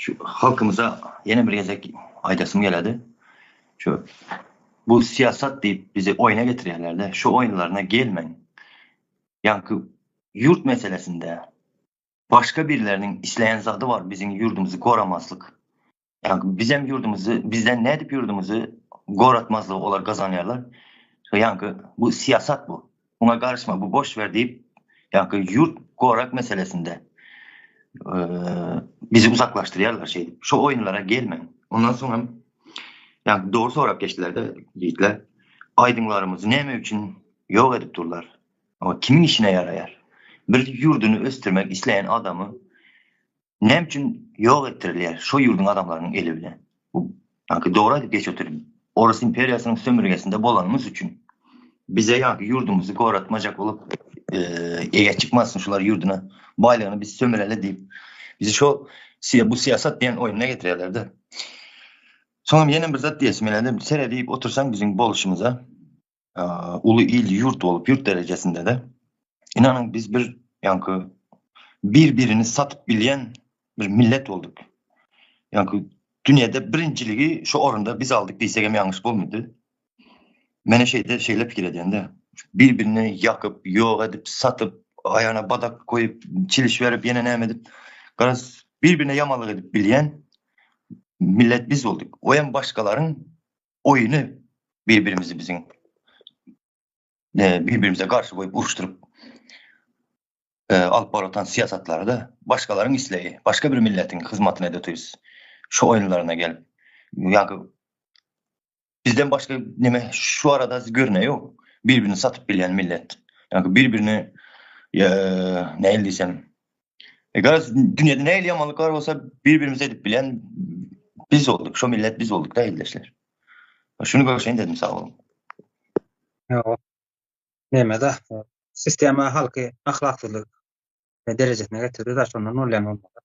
Şu halkımıza yeni bir gezek aydasım geledi. Şu bu siyasat deyip bizi oyuna getiriyorlar da şu oyunlarına gelmeyin. Yankı yurt meselesinde başka birilerinin işleyen zadı var bizim yurdumuzu koramazlık. Yani bizim yurdumuzu bizden ne edip yurdumuzu koratmazlığı olar kazanıyorlar. Yankı bu siyasat bu. Buna karışma bu boş ver deyip yankı yurt korak meselesinde bizi uzaklaştırıyorlar şey. Şu oyunlara gelmeyin. Ondan sonra yani doğru sorarak geçtiler de yiğitler. Aydınlarımızı ne için yok edip dururlar. Ama kimin işine yarayar? Bir yurdunu östürmek isteyen adamı ne için yok ettirirler şu yurdun adamlarının eli bile. Bu yani doğru edip geç oturayım. Orası imperyasının sömürgesinde bolanımız için. Bize yani yurdumuzu koratmacak olup ege çıkmazsın şular yurduna. Baylığını biz sömürele deyip bizi şu bu siyasat diyen oyununa getiriyorlar da. Sonra yeni bir zat diyesim elinde seyredip otursan bizim boluşumuza ulu il yurt olup yurt derecesinde de inanın biz bir yankı birbirini satıp bilen bir millet olduk. Yankı dünyada birinciliği şu oranda biz aldık diysek yanlış bulmadı. Mene şeyle fikir ediyen de birbirini yakıp yok edip satıp ayağına badak koyup çiliş verip yine edip garaz birbirine yamalık edip bilen millet biz olduk. O yan başkaların oyunu birbirimizi birbirimize karşı koyup uçturup alıp baratan siyasatları da başkalarının isleği, başka bir milletin hizmetine ediyoruz. Şu oyunlarına gelip. Yani bizden başka şu arada görüne yok. Birbirini satıp bilen millet. Yani birbirini ne el desem dünyada ne el yamanlıklar olsa birbirimize edip bilen biz olduk. Şu millet biz olduk da eldeşler. Şunu görüşeyim dedim sağ olun. Yok. Nemede sistema halkı ahlaklılık derecesine getirdi da sonra nollan olmadı.